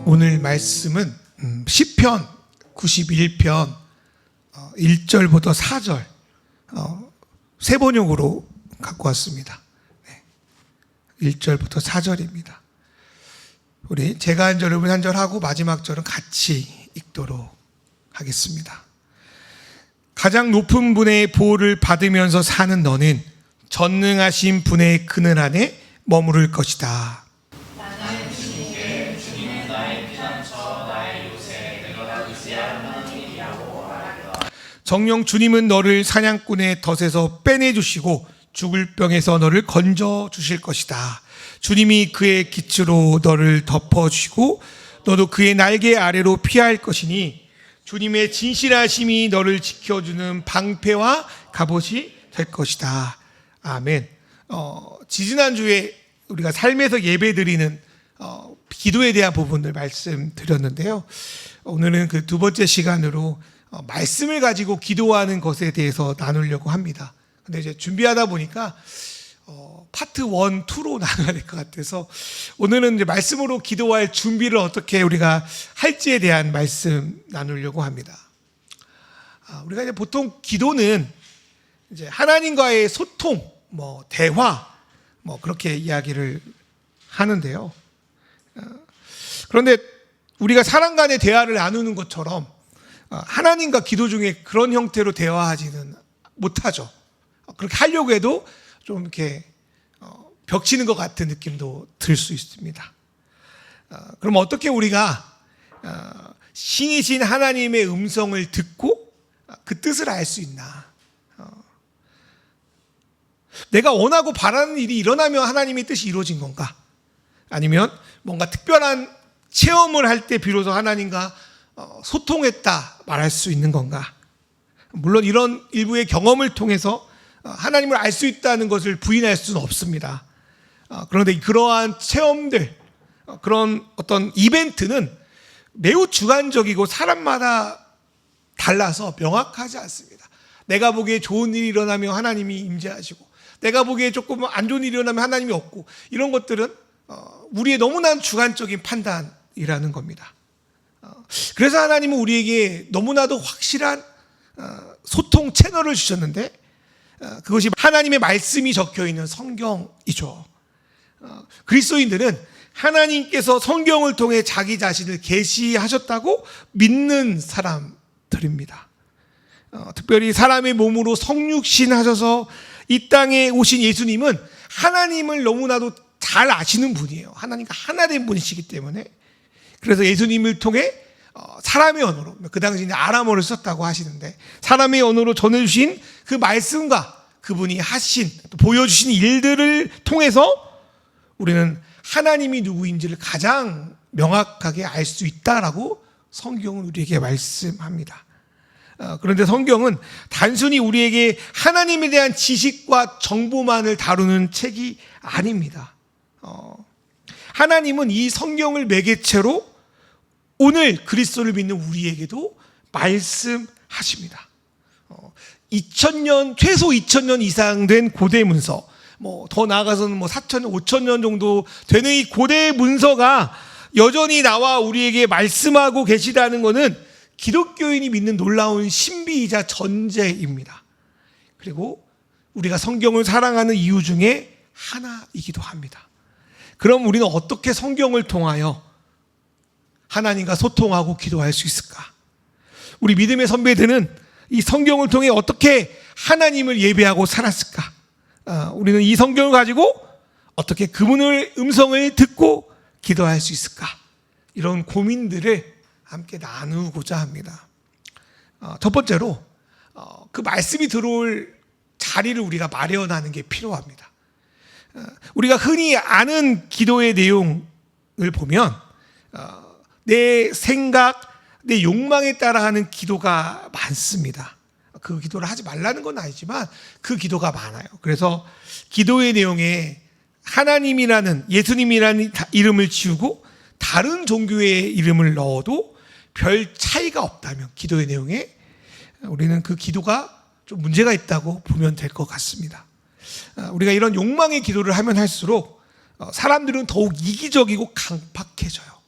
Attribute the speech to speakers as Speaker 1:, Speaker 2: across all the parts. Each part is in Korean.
Speaker 1: 오늘 말씀은 시편 91편 1절부터 4절 세 번역으로 갖고 왔습니다. 1절부터 4절입니다. 우리 제가 한 절, 여러분 한 절 하고 마지막 절은 같이 읽도록 하겠습니다. 가장 높은 분의 보호를 받으면서 사는 너는 전능하신 분의 그늘 안에 머무를 것이다.
Speaker 2: 나는 주님께 주님은 나의 피난처 나의 요새 내가 의지한 하나님이라고 말하리라.
Speaker 1: 정녕 주님은 너를 사냥꾼의 덫에서 빼내주시고 죽을 병에서 너를 건져주실 것이다. 주님이 그의 깃으로 너를 덮어주시고 너도 그의 날개 아래로 피할 것이니 주님의 진실하심이 너를 지켜주는 방패와 갑옷이 될 것이다. 아멘. 지지난주에 우리가 삶에서 예배드리는 기도에 대한 부분을 말씀드렸는데요. 오늘은 그 두 번째 시간으로 말씀을 가지고 기도하는 것에 대해서 나누려고 합니다. 근데 이제 준비하다 보니까 파트 1, 2로 나눠야 될 것 같아서 오늘은 이제 말씀으로 기도할 준비를 어떻게 우리가 할지에 대한 말씀 나누려고 합니다. 우리가 이제 보통 기도는 이제 하나님과의 소통, 대화, 그렇게 이야기를 하는데요. 그런데 우리가 사람 간의 대화를 나누는 것처럼 하나님과 기도 중에 그런 형태로 대화하지는 못하죠. 그렇게 하려고 해도 좀 이렇게 벽치는 것 같은 느낌도 들 수 있습니다. 그럼 어떻게 우리가 신이신 하나님의 음성을 듣고 그 뜻을 알 수 있나? 내가 원하고 바라는 일이 일어나면 하나님의 뜻이 이루어진 건가? 아니면 뭔가 특별한 체험을 할 때 비로소 하나님과 소통했다 말할 수 있는 건가? 물론 이런 일부의 경험을 통해서 하나님을 알 수 있다는 것을 부인할 수는 없습니다. 그런데 그러한 체험들, 그런 어떤 이벤트는 매우 주관적이고 사람마다 달라서 명확하지 않습니다. 내가 보기에 좋은 일이 일어나면 하나님이 임재하시고 내가 보기에 조금 안 좋은 일이 일어나면 하나님이 없고 이런 것들은 우리의 너무나 주관적인 판단이라는 겁니다. 그래서 하나님은 우리에게 너무나도 확실한 소통 채널을 주셨는데 그것이 하나님의 말씀이 적혀있는 성경이죠. 그리스도인들은 하나님께서 성경을 통해 자기 자신을 계시하셨다고 믿는 사람들입니다. 특별히 사람의 몸으로 성육신 하셔서 이 땅에 오신 예수님은 하나님을 너무나도 잘 아시는 분이에요. 하나님과 하나 된 분이시기 때문에. 그래서 예수님을 통해 사람의 언어로, 그 당시에 아람어를 썼다고 하시는데 사람의 언어로 전해주신 그 말씀과 그분이 하신, 또 보여주신 일들을 통해서 우리는 하나님이 누구인지를 가장 명확하게 알 수 있다라고 성경은 우리에게 말씀합니다. 그런데 성경은 단순히 우리에게 하나님에 대한 지식과 정보만을 다루는 책이 아닙니다. 하나님은 이 성경을 매개체로 오늘 그리스도를 믿는 우리에게도 말씀하십니다. 2000년, 최소 2000년 이상 된 고대 문서, 더 나아가서는 4000년, 5000년 정도 되는 이 고대 문서가 여전히 나와 우리에게 말씀하고 계시다는 것은 기독교인이 믿는 놀라운 신비이자 전제입니다. 그리고 우리가 성경을 사랑하는 이유 중에 하나이기도 합니다. 그럼 우리는 어떻게 성경을 통하여 하나님과 소통하고 기도할 수 있을까? 우리 믿음의 선배들은 이 성경을 통해 어떻게 하나님을 예배하고 살았을까? 우리는 이 성경을 가지고 어떻게 그분의 음성을 듣고 기도할 수 있을까? 이런 고민들을 함께 나누고자 합니다. 첫 번째로 그 말씀이 들어올 자리를 우리가 마련하는 게 필요합니다. 우리가 흔히 아는 기도의 내용을 보면 내 생각, 내 욕망에 따라 하는 기도가 많습니다. 그 기도를 하지 말라는 건 아니지만 그 기도가 많아요. 그래서 기도의 내용에 하나님이라는, 예수님이라는 이름을 지우고 다른 종교의 이름을 넣어도 별 차이가 없다면 기도의 내용에 우리는 그 기도가 좀 문제가 있다고 보면 될 것 같습니다. 우리가 이런 욕망의 기도를 하면 할수록 사람들은 더욱 이기적이고 강팍해져요.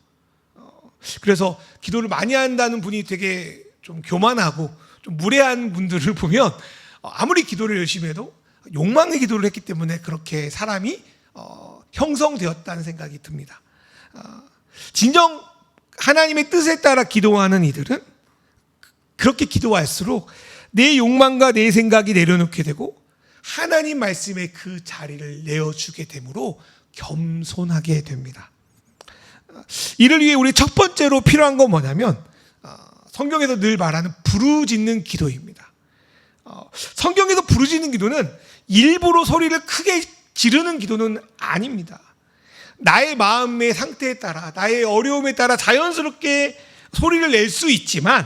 Speaker 1: 그래서 기도를 많이 한다는 분이 되게 좀 교만하고 좀 무례한 분들을 보면 아무리 기도를 열심히 해도 욕망의 기도를 했기 때문에 그렇게 사람이 형성되었다는 생각이 듭니다. 진정 하나님의 뜻에 따라 기도하는 이들은 그렇게 기도할수록 내 욕망과 내 생각이 내려놓게 되고 하나님 말씀에 그 자리를 내어주게 되므로 겸손하게 됩니다. 이를 위해 우리 첫 번째로 필요한 건 뭐냐면 성경에서 늘 말하는 부르짖는 기도입니다. 성경에서 부르짖는 기도는 일부러 소리를 크게 지르는 기도는 아닙니다. 나의 마음의 상태에 따라 나의 어려움에 따라 자연스럽게 소리를 낼 수 있지만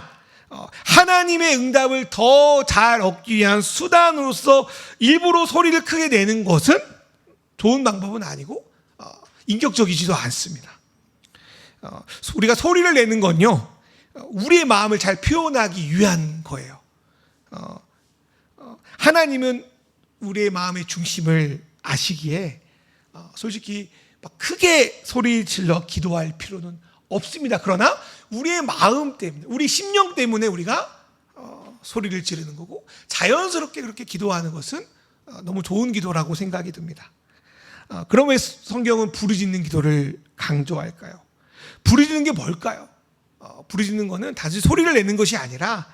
Speaker 1: 하나님의 응답을 더 잘 얻기 위한 수단으로서 일부러 소리를 크게 내는 것은 좋은 방법은 아니고 인격적이지도 않습니다. 우리가 소리를 내는 건요, 우리의 마음을 잘 표현하기 위한 거예요. 하나님은 우리의 마음의 중심을 아시기에 솔직히 막 크게 소리 질러 기도할 필요는 없습니다. 그러나 우리의 마음 때문에, 우리 심령 때문에 우리가 소리를 지르는 거고 자연스럽게 그렇게 기도하는 것은 너무 좋은 기도라고 생각이 듭니다. 그럼 왜 성경은 부르짖는 기도를 강조할까요? 부르짖는 게 뭘까요? 부르짖는 거는 단지 소리를 내는 것이 아니라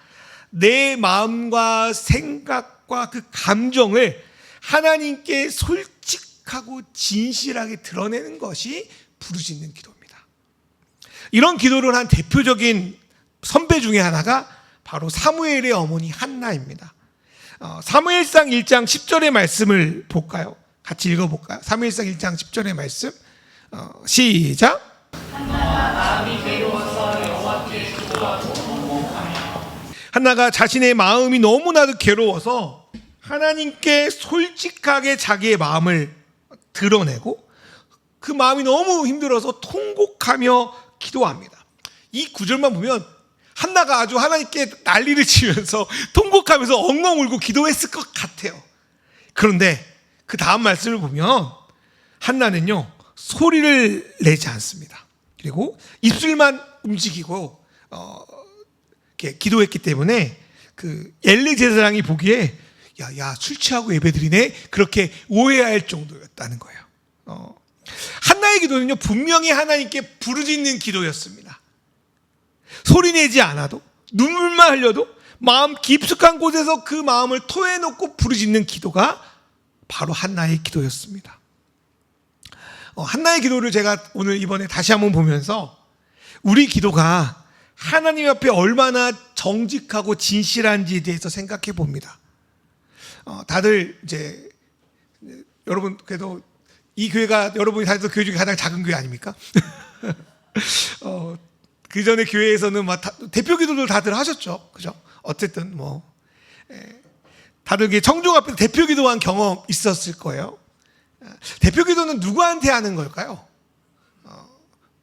Speaker 1: 내 마음과 생각과 그 감정을 하나님께 솔직하고 진실하게 드러내는 것이 부르짖는 기도입니다. 이런 기도를 한 대표적인 선배 중에 하나가 바로 사무엘의 어머니 한나입니다. 사무엘상 1장 10절의 말씀을 볼까요? 같이 읽어볼까요? 사무엘상 1장 10절의 말씀 시작. 한나가 자신의 마음이 너무나도 괴로워서 하나님께 솔직하게 자기의 마음을 드러내고 그 마음이 너무 힘들어서 통곡하며 기도합니다. 이 구절만 보면 한나가 아주 하나님께 난리를 치면서 통곡하면서 엉엉 울고 기도했을 것 같아요. 그런데 그 다음 말씀을 보면 한나는요, 소리를 내지 않습니다. 그리고 입술만 움직이고 이렇게 기도했기 때문에 그 엘리 제사장이 보기에 야 술 취하고 예배드리네, 그렇게 오해할 정도였다는 거예요. 한나의 기도는요, 분명히 하나님께 부르짖는 기도였습니다. 소리내지 않아도, 눈물만 흘려도 마음 깊숙한 곳에서 그 마음을 토해놓고 부르짖는 기도가 바로 한나의 기도였습니다. 한나의 기도를 제가 오늘 이번에 다시 한번 보면서 우리 기도가 하나님 앞에 얼마나 정직하고 진실한지에 대해서 생각해 봅니다. 다들 이제 여러분 그래도 이 교회가 여러분이 다니던 교회 중에 가장 작은 교회 아닙니까? 그 전에 교회에서는 막 대표 기도를 다들 하셨죠, 그죠? 어쨌든 다들 청중 앞에서 대표 기도한 경험 있었을 거예요. 대표 기도는 누구한테 하는 걸까요?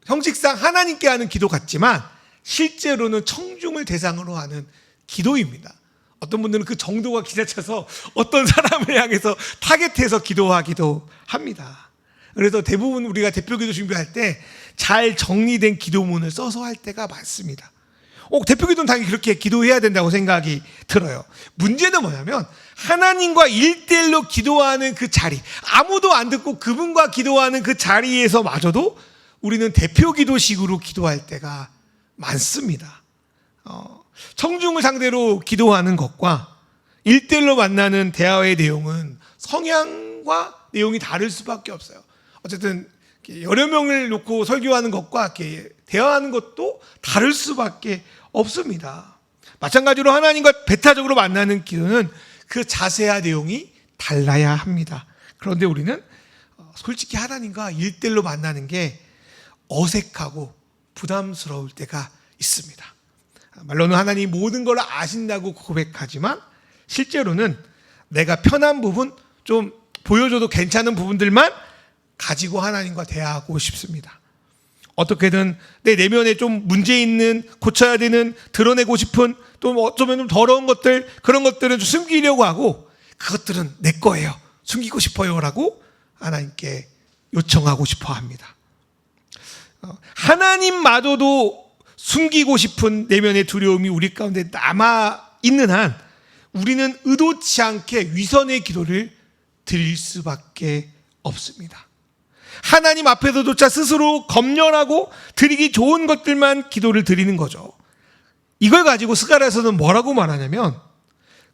Speaker 1: 형식상 하나님께 하는 기도 같지만 실제로는 청중을 대상으로 하는 기도입니다. 어떤 분들은 그 정도가 지나쳐서 어떤 사람을 향해서 타겟해서 기도하기도 합니다. 그래서 대부분 우리가 대표 기도 준비할 때 잘 정리된 기도문을 써서 할 때가 많습니다. 대표 기도는 당연히 그렇게 기도해야 된다고 생각이 들어요. 문제는 뭐냐면 하나님과 1대1로 기도하는 그 자리, 아무도 안 듣고 그분과 기도하는 그 자리에서마저도 우리는 대표 기도식으로 기도할 때가 많습니다. 청중을 상대로 기도하는 것과 1대1로 만나는 대화의 내용은 성향과 내용이 다를 수밖에 없어요. 어쨌든 여러 명을 놓고 설교하는 것과 이렇게 대화하는 것도 다를 수밖에 없습니다. 마찬가지로 하나님과 배타적으로 만나는 기도는 그 자세와 내용이 달라야 합니다. 그런데 우리는 솔직히 하나님과 1대1로 만나는 게 어색하고 부담스러울 때가 있습니다. 말로는 하나님이 모든 걸 아신다고 고백하지만 실제로는 내가 편한 부분, 좀 보여줘도 괜찮은 부분들만 가지고 하나님과 대화하고 싶습니다. 어떻게든 내 내면에 좀 문제 있는, 고쳐야 되는, 드러내고 싶은, 또 어쩌면 좀 더러운 것들, 그런 것들은 좀 숨기려고 하고 그것들은 내 거예요, 숨기고 싶어요라고 하나님께 요청하고 싶어 합니다. 하나님마저도 숨기고 싶은 내면의 두려움이 우리 가운데 남아 있는 한 우리는 의도치 않게 위선의 기도를 드릴 수밖에 없습니다. 하나님 앞에서조차 스스로 검열하고 드리기 좋은 것들만 기도를 드리는 거죠. 이걸 가지고 스가랴서는 뭐라고 말하냐면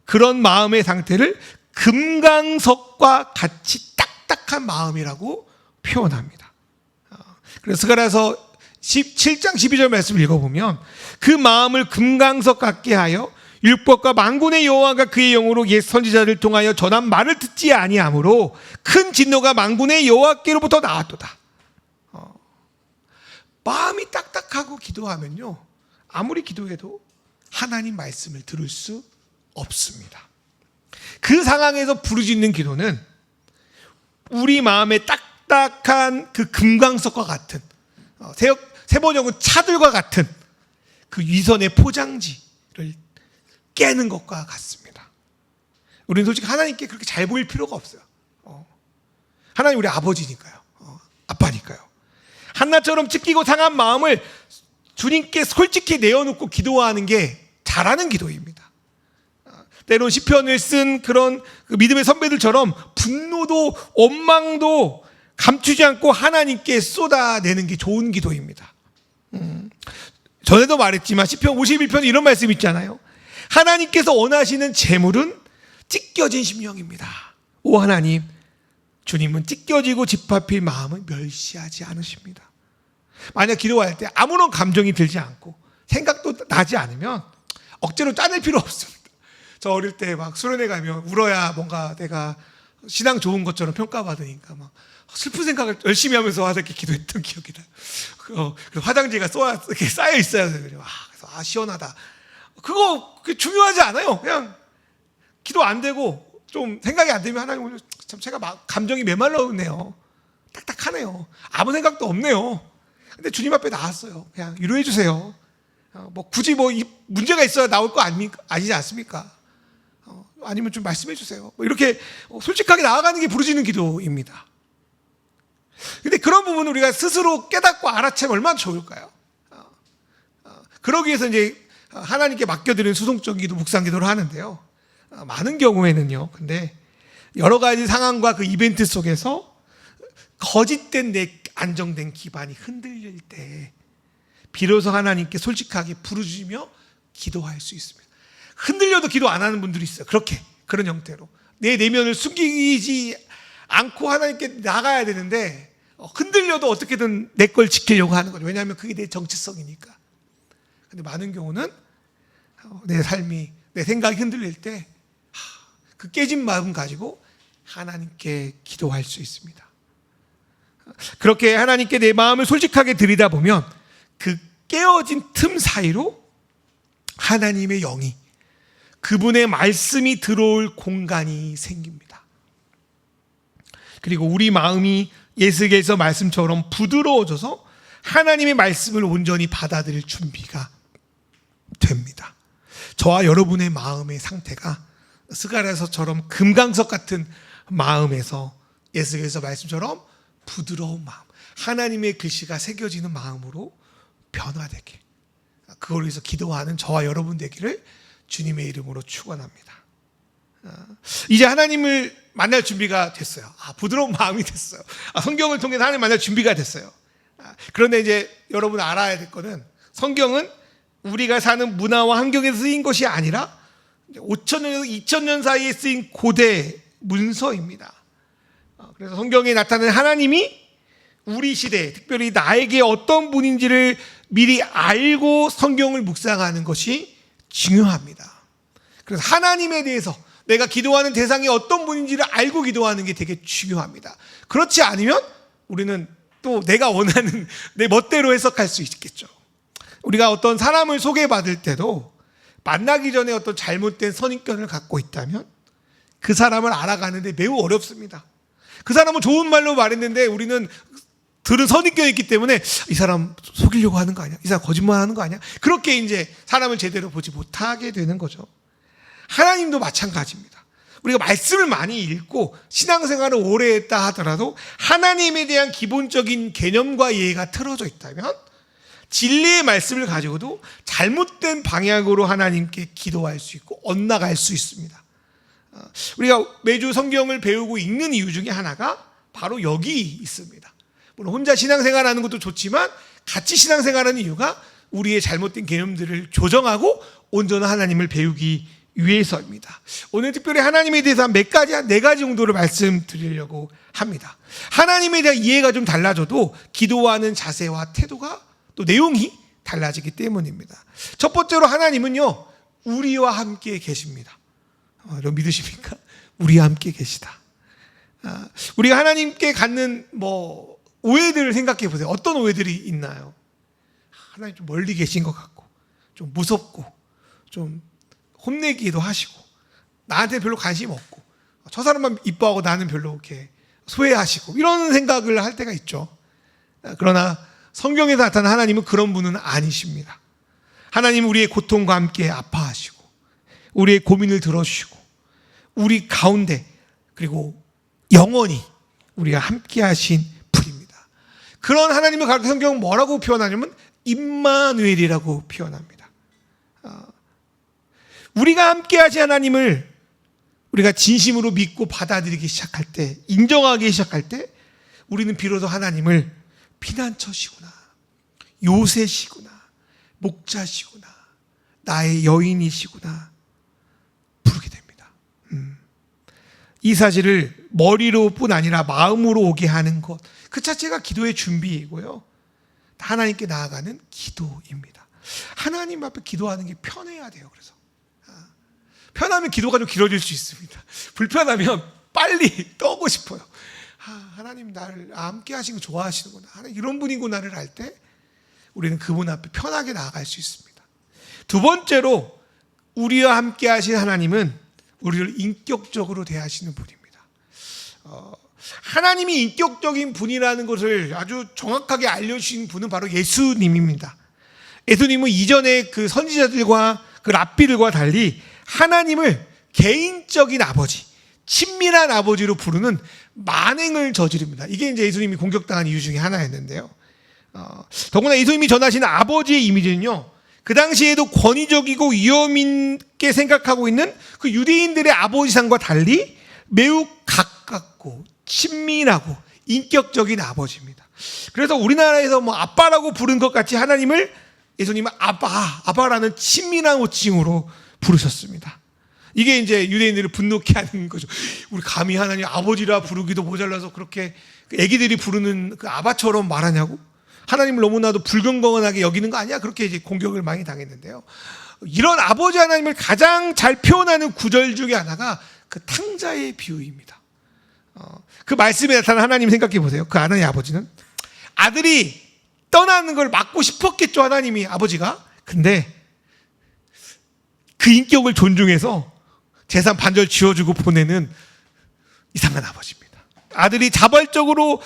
Speaker 1: 그런 마음의 상태를 금강석과 같이 딱딱한 마음이라고 표현합니다. 그래서 스가랴서 7장 12절 말씀을 읽어보면 그 마음을 금강석 같게 하여 율법과 만군의 여호와가 그의 영으로 옛 선지자를 통하여 전한 말을 듣지 아니하므로 큰 진노가 만군의 여호와께로부터 나왔도다. 마음이 딱딱하고 기도하면요, 아무리 기도해도 하나님 말씀을 들을 수 없습니다. 그 상황에서 부르짖는 기도는 우리 마음의 딱딱한 그 금강석과 같은, 세번역은 차들과 같은 그 위선의 포장지를 깨는 것과 같습니다. 우리는 솔직히 하나님께 그렇게 잘 보일 필요가 없어요. 하나님 우리 아버지니까요. 아빠니까요. 한나처럼 찢기고 상한 마음을 주님께 솔직히 내어놓고 기도하는 게 잘하는 기도입니다. 때론 시편을 쓴 그런 믿음의 선배들처럼 분노도 원망도 감추지 않고 하나님께 쏟아내는 게 좋은 기도입니다. 전에도 말했지만 시편 51편에 이런 말씀 있잖아요. 하나님께서 원하시는 재물은 찢겨진 심령입니다. 오 하나님, 주님은 찢겨지고 짓밟힐 마음을 멸시하지 않으십니다. 만약 기도할 때 아무런 감정이 들지 않고 생각도 나지 않으면 억지로 짜낼 필요 없습니다. 저 어릴 때 막 수련회 가면 울어야 뭔가 내가 신앙 좋은 것처럼 평가받으니까 막 슬픈 생각을 열심히 하면서 하나님께 기도했던 기억이 나요. 화장지가 이렇게 쌓여 있어요. 그래서 시원하다. 그게 중요하지 않아요. 그냥 기도 안 되고 좀 생각이 안 되면 하나님 참 제가 막 감정이 메말랐네요. 딱딱하네요. 아무 생각도 없네요. 근데 주님 앞에 나왔어요. 그냥 위로해 주세요. 굳이 문제가 있어야 나올 거 아니지 않습니까? 아니면 좀 말씀해 주세요. 이렇게 솔직하게 나아가는 게 부르짖는 기도입니다. 근데 그런 부분을 우리가 스스로 깨닫고 알아채면 얼마나 좋을까요? 그러기 위해서 이제 하나님께 맡겨드리는 수송적 기도, 묵상 기도를 하는데요. 많은 경우에는요. 근데 여러 가지 상황과 그 이벤트 속에서 거짓된 내 안정된 기반이 흔들릴 때 비로소 하나님께 솔직하게 부르짖으며 기도할 수 있습니다. 흔들려도 기도 안 하는 분들이 있어요. 그런 형태로 내 내면을 숨기지 않고 하나님께 나가야 되는데 흔들려도 어떻게든 내 걸 지키려고 하는 거죠. 왜냐하면 그게 내 정체성이니까. 근데 많은 경우는 내 삶이, 내 생각이 흔들릴 때 그 깨진 마음 가지고 하나님께 기도할 수 있습니다. 그렇게 하나님께 내 마음을 솔직하게 드리다 보면 그 깨어진 틈 사이로 하나님의 영이, 그분의 말씀이 들어올 공간이 생깁니다. 그리고 우리 마음이 예수께서 말씀처럼 부드러워져서 하나님의 말씀을 온전히 받아들일 준비가 됩니다. 저와 여러분의 마음의 상태가 스가랴서처럼 금강석 같은 마음에서 예수께서 말씀처럼 부드러운 마음, 하나님의 글씨가 새겨지는 마음으로 변화되게, 그걸 위해서 기도하는 저와 여러분 되기를 주님의 이름으로 축원합니다. 이제 하나님을 만날 준비가 됐어요. 부드러운 마음이 됐어요. 성경을 통해서 하나님 만날 준비가 됐어요. 그런데 이제 여러분 알아야 될 거는 성경은 우리가 사는 문화와 환경에서 쓰인 것이 아니라 5,000년에서 2,000년 사이에 쓰인 고대 문서입니다. 그래서 성경에 나타나는 하나님이 우리 시대에 특별히 나에게 어떤 분인지를 미리 알고 성경을 묵상하는 것이 중요합니다. 그래서 하나님에 대해서 내가 기도하는 대상이 어떤 분인지를 알고 기도하는 게 되게 중요합니다. 그렇지 않으면 우리는 또 내가 원하는 내 멋대로 해석할 수 있겠죠. 우리가 어떤 사람을 소개받을 때도 만나기 전에 어떤 잘못된 선입견을 갖고 있다면 그 사람을 알아가는데 매우 어렵습니다. 그 사람은 좋은 말로 말했는데 우리는 들은 선입견이 있기 때문에 이 사람 속이려고 하는 거 아니야? 이 사람 거짓말하는 거 아니야? 그렇게 이제 사람을 제대로 보지 못하게 되는 거죠. 하나님도 마찬가지입니다. 우리가 말씀을 많이 읽고 신앙생활을 오래 했다 하더라도 하나님에 대한 기본적인 개념과 이해가 틀어져 있다면 진리의 말씀을 가지고도 잘못된 방향으로 하나님께 기도할 수 있고 엇나갈 수 있습니다. 우리가 매주 성경을 배우고 읽는 이유 중에 하나가 바로 여기 있습니다. 물론 혼자 신앙생활하는 것도 좋지만 같이 신앙생활하는 이유가 우리의 잘못된 개념들을 조정하고 온전한 하나님을 배우기 위해서입니다. 오늘 특별히 하나님에 대해서 한 4가지 정도를 말씀드리려고 합니다. 하나님에 대한 이해가 좀 달라져도 기도하는 자세와 태도가 또 내용이 달라지기 때문입니다. 첫 번째로 하나님은요, 우리와 함께 계십니다. 여러분 믿으십니까? 우리와 함께 계시다. 우리가 하나님께 갖는 오해들을 생각해 보세요. 어떤 오해들이 있나요? 하나님 좀 멀리 계신 것 같고, 좀 무섭고, 좀 혼내기도 하시고, 나한테 별로 관심 없고, 저 사람만 이뻐하고 나는 별로 이렇게 소외하시고, 이런 생각을 할 때가 있죠. 그러나 성경에서 나타난 하나님은 그런 분은 아니십니다. 하나님은 우리의 고통과 함께 아파하시고, 우리의 고민을 들어주시고, 우리 가운데 그리고 영원히 우리가 함께 하신 분입니다. 그런 하나님을 가르쳐 성경은 뭐라고 표현하냐면 임마누엘이라고 표현합니다. 우리가 함께 하신 하나님을 우리가 진심으로 믿고 받아들이기 시작할 때, 인정하기 시작할 때 우리는 비로소 하나님을 피난처시구나, 요새시구나, 목자시구나, 나의 여인이시구나 부르게 됩니다. 이 사실을 머리로뿐 아니라 마음으로 오게 하는 것, 그 자체가 기도의 준비이고요, 하나님께 나아가는 기도입니다. 하나님 앞에 기도하는 게 편해야 돼요. 그래서 편하면 기도가 좀 길어질 수 있습니다. 불편하면 빨리 떠고 싶어요. 하나님 나를 함께 하시는 거 좋아하시는구나, 하나님 이런 분이구나를 알 때 우리는 그분 앞에 편하게 나아갈 수 있습니다. 두 번째로 우리와 함께 하신 하나님은 우리를 인격적으로 대하시는 분입니다. 하나님이 인격적인 분이라는 것을 아주 정확하게 알려주신 분은 바로 예수님입니다. 예수님은 이전에 그 선지자들과 그 랍비들과 달리 하나님을 개인적인 아버지, 친밀한 아버지로 부르는 만행을 저지릅니다. 이게 이제 예수님이 공격당한 이유 중에 하나였는데요. 더구나 예수님이 전하신 아버지의 이미지는요, 그 당시에도 권위적이고 위험 있게 생각하고 있는 그 유대인들의 아버지상과 달리 매우 가깝고 친밀하고 인격적인 아버지입니다. 그래서 우리나라에서 아빠라고 부른 것 같이 하나님을 예수님은 아빠라는 친밀한 호칭으로 부르셨습니다. 이게 이제 유대인들을 분노케 하는 거죠. 우리 감히 하나님 아버지라 부르기도 모자라서 그렇게 애기들이 부르는 그 아바처럼 말하냐고? 하나님을 너무나도 불경건하게 여기는 거 아니야? 그렇게 이제 공격을 많이 당했는데요. 이런 아버지 하나님을 가장 잘 표현하는 구절 중에 하나가 그 탕자의 비유입니다. 그 말씀에 나타난 하나님 생각해 보세요. 그 하나님의 아버지는 아들이 떠나는 걸 막고 싶었겠죠, 하나님이 아버지가. 근데 그 인격을 존중해서 재산 반절 지어주고 보내는 이상한 아버지입니다. 아들이 자발적으로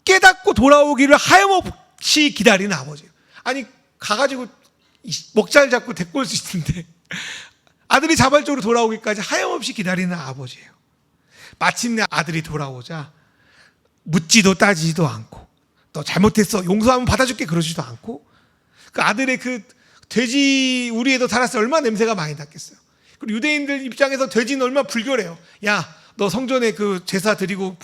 Speaker 1: 깨닫고 돌아오기를 하염없이 기다리는 아버지예요. 아니 가가지고 먹잘 잡고 데리고 올 수 있는데 아들이 자발적으로 돌아오기까지 하염없이 기다리는 아버지예요. 마침내 아들이 돌아오자 묻지도 따지지도 않고, 너 잘못했어 용서하면 받아줄게 그러지도 않고, 그 아들의 그 돼지 우리에도 달았을 때 얼마나 냄새가 많이 났겠어요. 그리고 유대인들 입장에서 돼지는 얼마나 불결해요. 야, 너 성전에 그 제사 드리고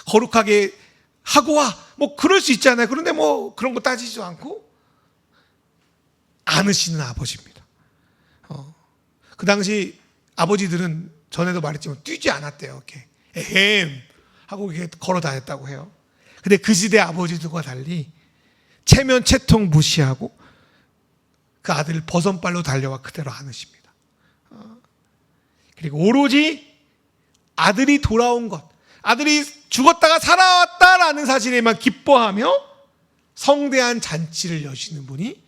Speaker 1: 거룩하게 하고 와. 그럴 수 있잖아요. 그런데 그런 거 따지지도 않고 안으시는 아버지입니다. 그 당시 아버지들은 전에도 말했지만 뛰지 않았대요. 이렇게 에헴 하고 이렇게 걸어 다녔다고 해요. 근데 그 시대 아버지들과 달리 체면 채통 무시하고 그 아들을 버선발로 달려와 그대로 안으십니다. 그리고 오로지 아들이 돌아온 것, 아들이 죽었다가 살아왔다라는 사실에만 기뻐하며 성대한 잔치를 여시는 분이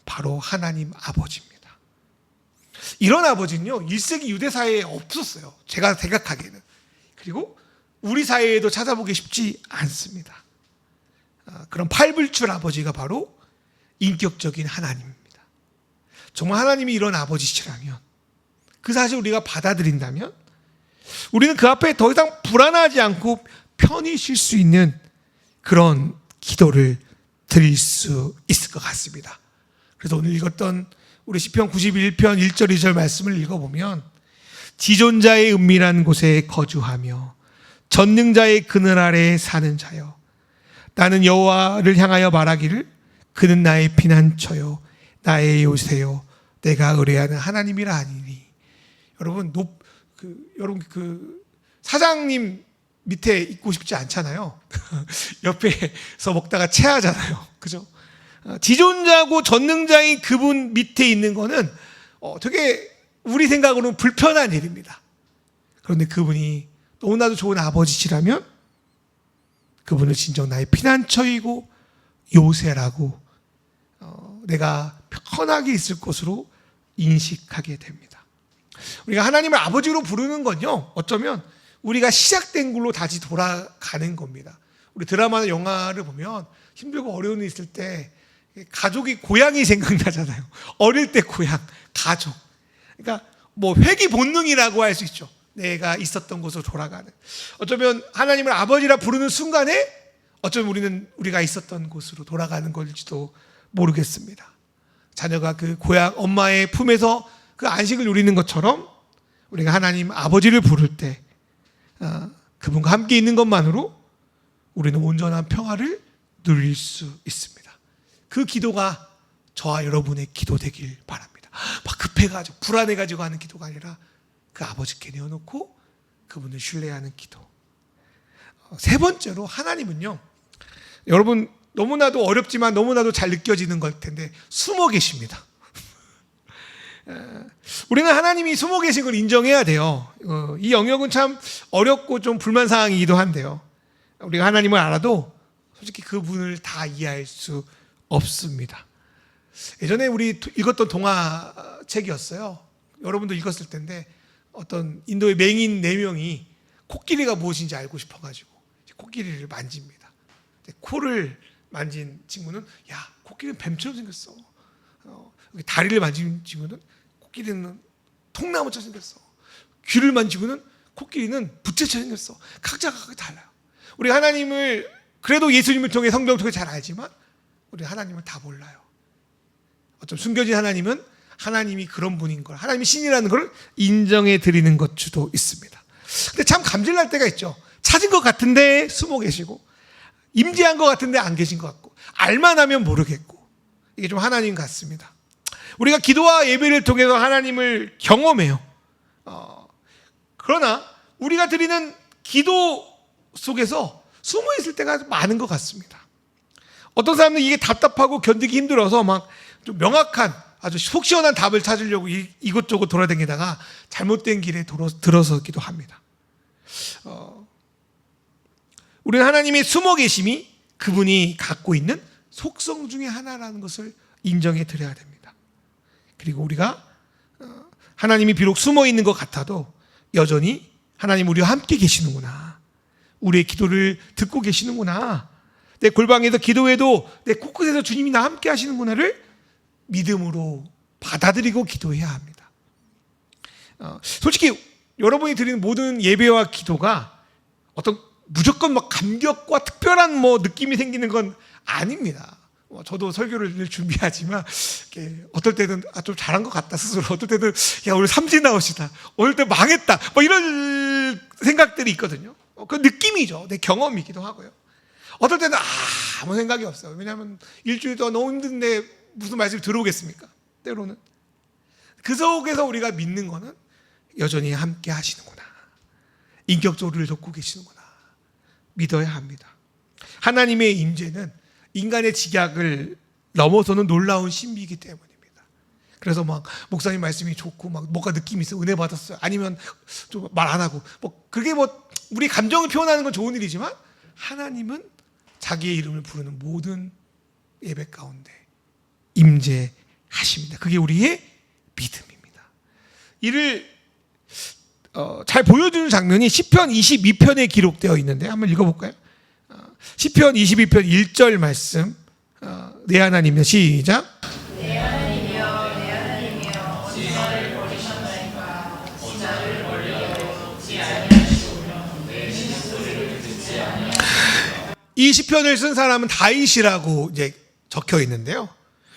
Speaker 1: 바로 하나님 아버지입니다. 이런 아버지는요, 1세기 유대 사회에 없었어요. 제가 생각하기에는. 그리고 우리 사회에도 찾아보기 쉽지 않습니다. 그런 팔불출 아버지가 바로 인격적인 하나님입니다. 정말 하나님이 이런 아버지시라면, 그 사실을 우리가 받아들인다면 우리는 그 앞에 더 이상 불안하지 않고 편히 쉴 수 있는 그런 기도를 드릴 수 있을 것 같습니다. 그래서 오늘 읽었던 우리 시편 91편 1절 2절 말씀을 읽어보면 지존자의 은밀한 곳에 거주하며 전능자의 그늘 아래에 사는 자여 나는 여호와를 향하여 말하기를 그는 나의 피난처요 나의 요새요 내가 의뢰하는 하나님이라 하니니. 여러분 여러분 사장님 밑에 있고 싶지 않잖아요. 옆에서 먹다가 체하잖아요. 그죠? 지존자고 전능자인 그분 밑에 있는 거는 되게 우리 생각으로는 불편한 일입니다. 그런데 그분이 너무나도 좋은 아버지시라면 그분을 진정 나의 피난처이고 요새라고 내가 편하게 있을 것으로 인식하게 됩니다. 우리가 하나님을 아버지로 부르는 건요, 어쩌면 우리가 시작된 걸로 다시 돌아가는 겁니다. 우리 드라마나 영화를 보면 힘들고 어려운 일 있을 때 가족이 고향이 생각나잖아요. 어릴 때 고향, 가족. 그러니까 뭐 회귀 본능이라고 할 수 있죠. 내가 있었던 곳으로 돌아가는. 어쩌면 하나님을 아버지라 부르는 순간에 어쩌면 우리가 있었던 곳으로 돌아가는 걸지도 모르겠습니다. 자녀가 그 고향 엄마의 품에서 그 안식을 누리는 것처럼 우리가 하나님 아버지를 부를 때 그분과 함께 있는 것만으로 우리는 온전한 평화를 누릴 수 있습니다. 그 기도가 저와 여러분의 기도 되길 바랍니다. 막 급해가지고 불안해가지고 하는 기도가 아니라 그 아버지께 내어놓고 그분을 신뢰하는 기도. 세 번째로 하나님은요, 여러분 너무나도 어렵지만 너무나도 잘 느껴지는 걸 텐데 숨어 계십니다. 우리는 하나님이 숨어 계신 걸 인정해야 돼요. 이 영역은 참 어렵고 좀 불만사항이기도 한데요, 우리가 하나님을 알아도 솔직히 그분을 다 이해할 수 없습니다. 예전에 우리 읽었던 동화책이었어요. 여러분도 읽었을 텐데 어떤 인도의 맹인 4명이 코끼리가 무엇인지 알고 싶어가지고 코끼리를 만집니다. 코를 만진 친구는 야, 코끼리는 뱀처럼 생겼어. 다리를 만진 친구는 코끼리는 통나무처럼 생겼어. 귀를 만지고는 코끼리는 부채처럼 생겼어. 각자가 달라요. 우리 하나님을 그래도 예수님을 통해 성경을 통해 잘 알지만 우리 하나님을 다 몰라요. 어쩜 숨겨진 하나님은 하나님이 그런 분인 걸, 하나님이 신이라는 걸 인정해 드리는 것 수도 있습니다. 근데 참 감질날 때가 있죠. 찾은 것 같은데 숨어 계시고, 임재한 것 같은데 안 계신 것 같고, 알만 하면 모르겠고, 이게 좀 하나님 같습니다. 우리가 기도와 예배를 통해서 하나님을 경험해요. 그러나 우리가 드리는 기도 속에서 숨어 있을 때가 많은 것 같습니다. 어떤 사람은 이게 답답하고 견디기 힘들어서 막 좀 명확한 아주 속 시원한 답을 찾으려고 이곳저곳 돌아다니다가 잘못된 길에 들어서기도 합니다. 우리는 하나님의 숨어 계심이 그분이 갖고 있는 속성 중에 하나라는 것을 인정해 드려야 됩니다. 그리고 우리가 하나님이 비록 숨어 있는 것 같아도 여전히 하나님 우리와 함께 계시는구나, 우리의 기도를 듣고 계시는구나, 내 골방에서 기도해도 내 코끝에서 주님이 나 함께 하시는구나를 믿음으로 받아들이고 기도해야 합니다. 솔직히 여러분이 드리는 모든 예배와 기도가 어떤 무조건 막 감격과 특별한 느낌이 생기는 건 아닙니다. 저도 설교를 늘 준비하지만 어떨 때는 좀 잘한 것 같다 스스로, 어떨 때는 야 오늘 삼진 나오시다, 어떨 때 망했다, 이런 생각들이 있거든요. 그 느낌이죠. 내 경험이기도 하고요. 어떨 때는 아무 생각이 없어요. 왜냐하면 일주일 동안 너무 힘든데 무슨 말씀이 들어오겠습니까? 때로는. 그 속에서 우리가 믿는 거는 여전히 함께 하시는구나, 인격적으로 우리를 돕고 계시는구나 믿어야 합니다. 하나님의 임재는 인간의 직약을 넘어서는 놀라운 신비이기 때문입니다. 그래서 막 목사님 말씀이 좋고 막 뭔가 느낌이 있어, 은혜 받았어요, 아니면 좀 말 안 하고 그게 우리 감정을 표현하는 건 좋은 일이지만 하나님은 자기의 이름을 부르는 모든 예배 가운데 임재하십니다. 그게 우리의 믿음입니다. 이를 잘 보여주는 장면이 시편 22편에 기록되어 있는데 한번 읽어볼까요? 시편 22편 1절 말씀, 내 하나님이여, 시작.
Speaker 2: 내 하나님이여, 내 하나님이여, 어찌 나를 버리셨나이까. 어찌 나를 멀리 하여 어찌
Speaker 1: 이 시편을 쓴 사람은 다윗이라고 이제 적혀 있는데요.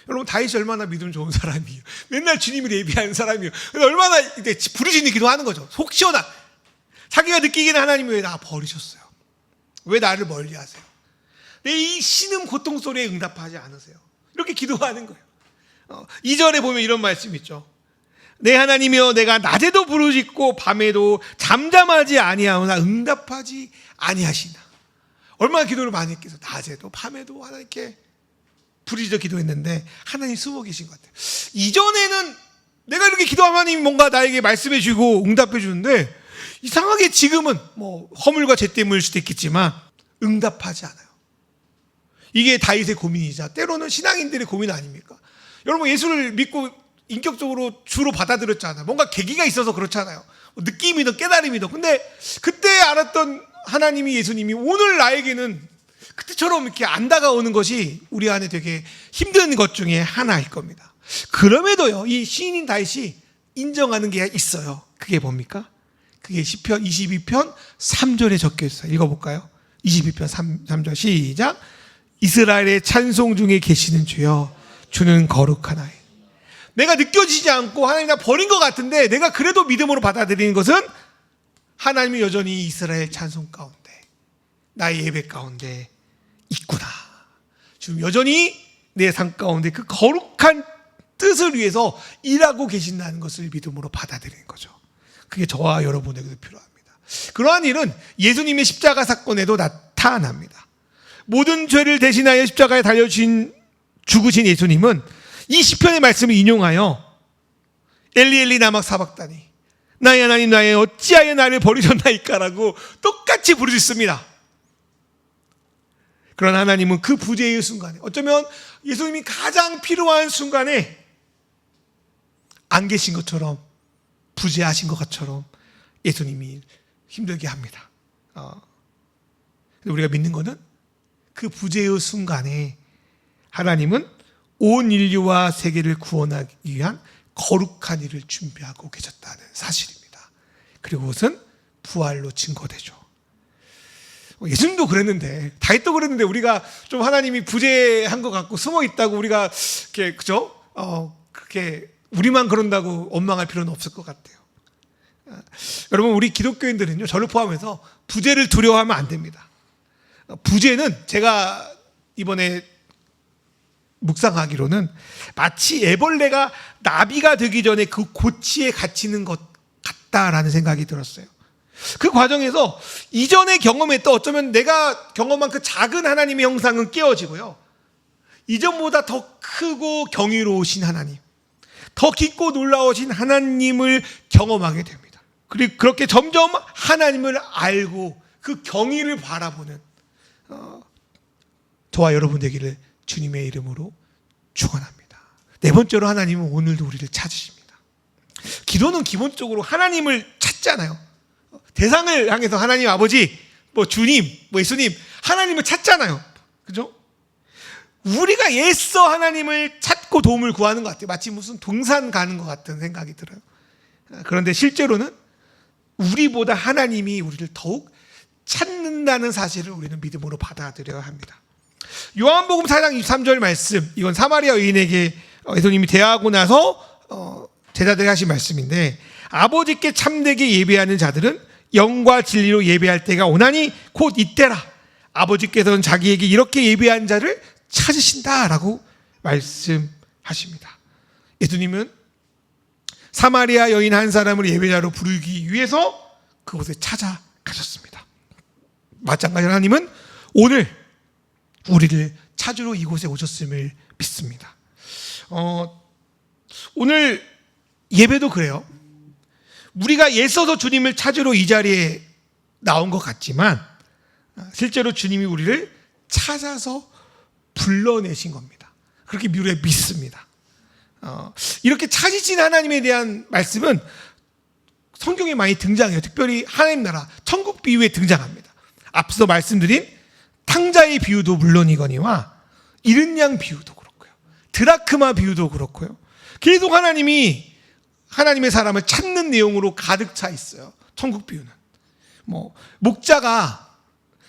Speaker 1: 여러분, 다윗이 얼마나 믿음 좋은 사람이에요. 맨날 주님을 예비하는 사람이에요. 얼마나 이제 부르짖는 기도하는 거죠. 속 시원한. 자기가 느끼기는 하나님이 왜 나 버리셨어요? 왜 나를 멀리하세요? 내 이 신음 고통 소리에 응답하지 않으세요? 이렇게 기도하는 거예요. 2절에 보면 이런 말씀 있죠. 내 하나님이여, 내가 낮에도 부르짖고 밤에도 잠잠하지 아니하오나 응답하지 아니하시나. 얼마나 기도를 많이 했겠어. 낮에도 밤에도 하나님께 부르짖어 기도했는데 하나님 숨어 계신 것 같아요. 이전에는 내가 이렇게 기도하면 하나님이 뭔가 나에게 말씀해 주고 응답해 주는데, 이상하게 지금은 뭐 허물과 죄 때문일 수도 있겠지만 응답하지 않아요. 이게 다윗의 고민이자 때로는 신앙인들의 고민 아닙니까? 여러분, 예수를 믿고 인격적으로 주로 받아들였잖아요. 뭔가 계기가 있어서 그렇잖아요. 느낌이든 깨달음이든. 근데 그때 알았던 하나님이, 예수님이 오늘 나에게는 그때처럼 이렇게 안 다가오는 것이 우리 안에 되게 힘든 것 중에 하나일 겁니다. 그럼에도요, 이 시인인 다윗이 인정하는 게 있어요. 그게 뭡니까? 그게 시편 22편 3절에 적혀 있어요. 읽어볼까요? 22편 3절 시작. 이스라엘의 찬송 중에 계시는 주여, 주는 거룩하나이. 내가 느껴지지 않고 하나님 나 버린 것 같은데 내가 그래도 믿음으로 받아들이는 것은 하나님이 여전히 이스라엘 찬송 가운데, 나의 예배 가운데 있구나. 지금 여전히 내 삶 가운데 그 거룩한 뜻을 위해서 일하고 계신다는 것을 믿음으로 받아들이는 거죠. 그게 저와 여러분에게도 필요합니다. 그러한 일은 예수님의 십자가 사건에도 나타납니다. 모든 죄를 대신하여 십자가에 죽으신 예수님은 이 시편의 말씀을 인용하여 엘리 엘리 라마 사박다니, 나의 하나님 나의 어찌하여 나를 버리셨나이까라고 똑같이 부르짖습니다. 그러나 하나님은 그 부재의 순간에, 어쩌면 예수님이 가장 필요한 순간에 안 계신 것처럼, 부재하신 것처럼 예수님이 힘들게 합니다. 우리가 믿는 것은 그 부재의 순간에 하나님은 온 인류와 세계를 구원하기 위한 거룩한 일을 준비하고 계셨다는 사실입니다. 그리고 그것은 부활로 증거되죠. 예수님도 그랬는데, 다윗도 그랬는데, 우리가 좀 하나님이 부재한 것 같고 숨어 있다고 우리가 이렇게, 그죠? 그렇게 우리만 그런다고 원망할 필요는 없을 것 같아요. 여러분, 우리 기독교인들은요, 저를 포함해서 부재를 두려워하면 안 됩니다. 부재는 제가 이번에 묵상하기로는 마치 애벌레가 나비가 되기 전에 그 고치에 갇히는 것 같다라는 생각이 들었어요. 그 과정에서 이전에 경험했던, 어쩌면 내가 경험한 그 작은 하나님의 형상은 깨어지고요, 이전보다 더 크고 경이로우신 하나님, 더 깊고 놀라우신 하나님을 경험하게 됩니다. 그리고 그렇게 점점 하나님을 알고 그 경의를 바라보는 저와 여러분 되기를 주님의 이름으로 축원합니다. 네 번째로, 하나님은 오늘도 우리를 찾으십니다. 기도는 기본적으로 하나님을 찾잖아요. 대상을 향해서 하나님 아버지, 뭐 주님, 뭐 예수님, 하나님을 찾잖아요. 그죠? 우리가 애써 하나님을 찾고 도움을 구하는 것 같아요. 마치 무슨 등산 가는 것 같은 생각이 들어요. 그런데 실제로는 우리보다 하나님이 우리를 더욱 찾는다는 사실을 우리는 믿음으로 받아들여야 합니다. 요한복음 4장 23절 말씀, 이건 사마리아 여인에게 예수님이 대하고 나서 제자들이 하신 말씀인데, 아버지께 참되게 예배하는 자들은 영과 진리로 예배할 때가 오나니 곧 이때라. 아버지께서는 자기에게 이렇게 예배한 자를 찾으신다라고 말씀하십니다. 예수님은 사마리아 여인 한 사람을 예배자로 부르기 위해서 그곳에 찾아가셨습니다. 마찬가지로 하나님은 오늘 우리를 찾으러 이곳에 오셨음을 믿습니다. 오늘 예배도 그래요. 우리가 애써서 주님을 찾으러 이 자리에 나온 것 같지만 실제로 주님이 우리를 찾아서 불러내신 겁니다. 그렇게 믿습니다. 이렇게 찾으신 하나님에 대한 말씀은 성경에 많이 등장해요. 특별히 하나님 나라, 천국 비유에 등장합니다. 앞서 말씀드린 탕자의 비유도 물론이거니와 잃은 양 비유도 그렇고요, 드라크마 비유도 그렇고요, 계속 하나님이 하나님의 사람을 찾는 내용으로 가득 차 있어요. 천국 비유는 뭐 목자가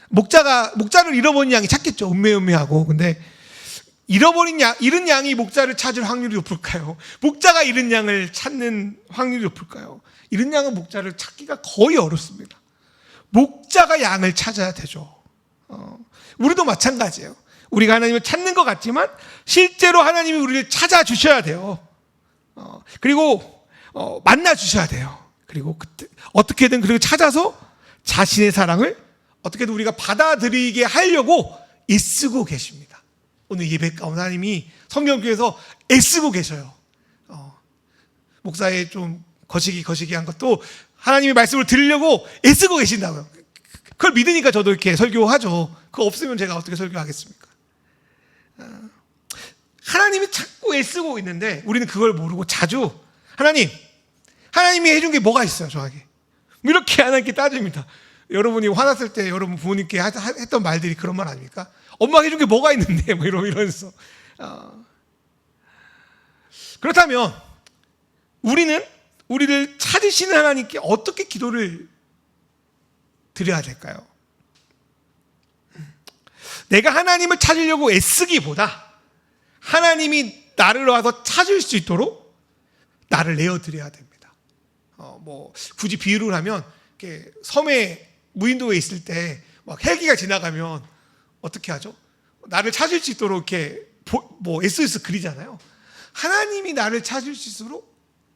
Speaker 1: 목자를 잃어버린 양이 찾겠죠. 음매하고. 근데 잃은 양이 목자를 찾을 확률이 높을까요? 목자가 잃은 양을 찾는 확률이 높을까요? 잃은 양은 목자를 찾기가 거의 어렵습니다. 목자가 양을 찾아야 되죠. 우리도 마찬가지예요. 우리가 하나님을 찾는 것 같지만 실제로 하나님이 우리를 찾아주셔야 돼요. 그리고 만나주셔야 돼요. 그리고 그때 어떻게든 그리고 찾아서 자신의 사랑을 어떻게든 우리가 받아들이게 하려고 애쓰고 계십니다. 오늘 예배 가운데 하나님이 성경교회에서 애쓰고 계셔요. 목사의 좀 거시기한 것도 하나님의 말씀을 들으려고 애쓰고 계신다고요. 그걸 믿으니까 저도 이렇게 설교하죠. 그거 없으면 제가 어떻게 설교하겠습니까? 하나님이 자꾸 애쓰고 있는데 우리는 그걸 모르고 자주 하나님이 해준 게 뭐가 있어요, 저에게? 이렇게 하나님께 따집니다. 여러분이 화났을 때 여러분 부모님께 했던 말들이 그런 말 아닙니까? 엄마가 해준 게 뭐가 있는데 뭐 이러면서 그렇다면 우리를 찾으시는 하나님께 어떻게 기도를 드려야 될까요? 내가 하나님을 찾으려고 애쓰기보다 하나님이 나를 와서 찾을 수 있도록 나를 내어드려야 됩니다. 굳이 비유를 하면 이렇게 섬에 무인도에 있을 때 막 헬기가 지나가면 어떻게 하죠? 나를 찾을 수 있도록 이렇게 SOS 그리잖아요. 하나님이 나를 찾을 수 있도록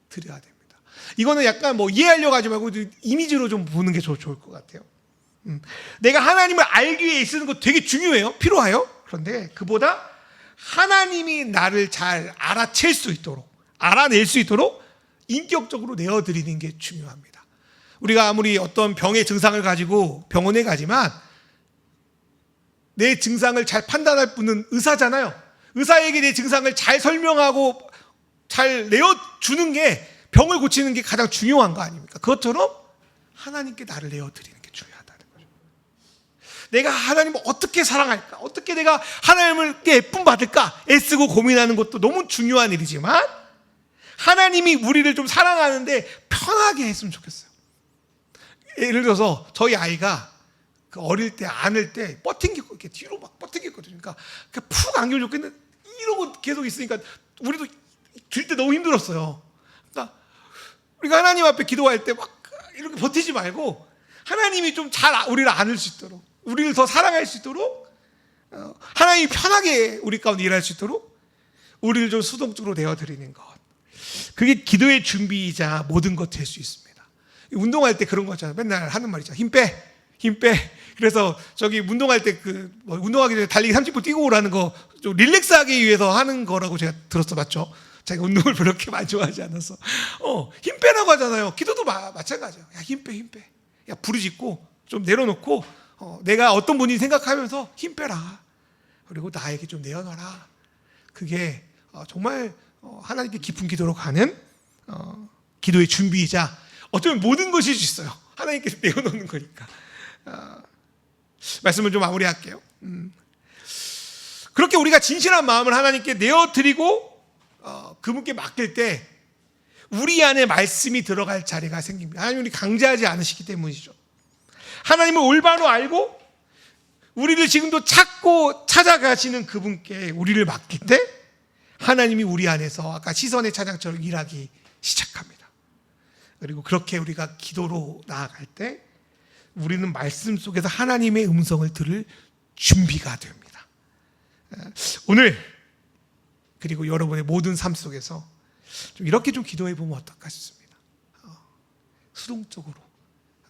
Speaker 1: 드려야 됩니다. 이거는 약간 이해하려고 하지 말고 이미지로 좀 보는 게 좋을 것 같아요. 내가 하나님을 알기 위해 쓰는 거 되게 중요해요. 필요해요. 그런데 그보다 하나님이 나를 잘 알아챌 수 있도록, 알아낼 수 있도록 인격적으로 내어드리는 게 중요합니다. 우리가 아무리 어떤 병의 증상을 가지고 병원에 가지만 내 증상을 잘 판단할 분은 의사잖아요. 의사에게 내 증상을 잘 설명하고 잘 내어주는 게 병을 고치는 게 가장 중요한 거 아닙니까? 그것처럼 하나님께 나를 내어드리는 게 중요하다는 거죠. 내가 하나님을 어떻게 사랑할까? 어떻게 내가 하나님을 예쁨 받을까? 애쓰고 고민하는 것도 너무 중요한 일이지만 하나님이 우리를 좀 사랑하는데 편하게 했으면 좋겠어요. 예를 들어서 저희 아이가 어릴 때 안을 때 뻗팅기고 이렇게 뒤로 막 뻗팅겼거든요. 그러니까 푹 안겨줬겠는데 이러고 계속 있으니까 우리도 들 때 너무 힘들었어요. 그러니까 우리가 하나님 앞에 기도할 때 막 이렇게 버티지 말고 하나님이 좀 잘 우리를 안을 수 있도록, 우리를 더 사랑할 수 있도록, 하나님이 편하게 우리 가운데 일할 수 있도록 우리를 좀 수동적으로 내어드리는 것. 그게 기도의 준비이자 모든 것 될 수 있습니다. 운동할 때 그런 거 있잖아요. 맨날 하는 말 있잖아요. 힘 빼. 그래서 저기 운동할 때 운동하기 전에 달리기 30분 뛰고 오라는 거 좀 릴렉스하기 위해서 하는 거라고 제가 들었어, 맞죠? 제가 운동을 그렇게 많이 좋아하지 않아서 힘 빼라고 하잖아요. 기도도 마찬가지예요. 야, 힘 빼. 야, 부르짖고 좀 내려놓고 내가 어떤 분인지 생각하면서 힘 빼라. 그리고 나에게 좀 내어놔라. 그게 정말 하나님께 깊은 기도로 가는 기도의 준비이자 어쩌면 모든 것일 수 있어요. 하나님께서 내어놓는 거니까. 말씀을 좀 마무리할게요. 그렇게 우리가 진실한 마음을 하나님께 내어드리고 그분께 맡길 때 우리 안에 말씀이 들어갈 자리가 생깁니다. 하나님 우리 강제하지 않으시기 때문이죠. 하나님을 올바로 알고 우리를 지금도 찾고 찾아가시는 그분께 우리를 맡길 때 하나님이 우리 안에서 아까 시선의 찬양처럼 일하기 시작합니다. 그리고 그렇게 우리가 기도로 나아갈 때 우리는 말씀 속에서 하나님의 음성을 들을 준비가 됩니다. 오늘 그리고 여러분의 모든 삶 속에서 좀 이렇게 좀 기도해 보면 어떨까 싶습니다. 수동적으로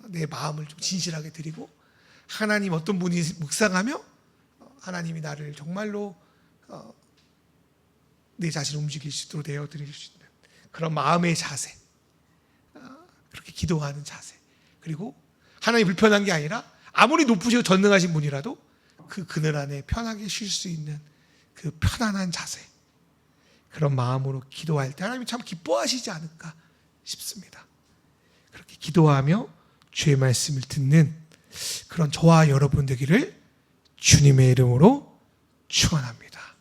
Speaker 1: 내 마음을 좀 진실하게 드리고 하나님 어떤 분이 묵상하며 하나님이 나를 정말로 내 자신을 움직일 수 있도록 내어드릴 수 있는 그런 마음의 자세, 그렇게 기도하는 자세, 그리고 하나님이 불편한 게 아니라 아무리 높으시고 전능하신 분이라도 그 그늘 안에 편하게 쉴 수 있는 그 편안한 자세, 그런 마음으로 기도할 때 하나님이 참 기뻐하시지 않을까 싶습니다. 그렇게 기도하며 주의 말씀을 듣는 그런 저와 여러분 되기를 주님의 이름으로 축원합니다.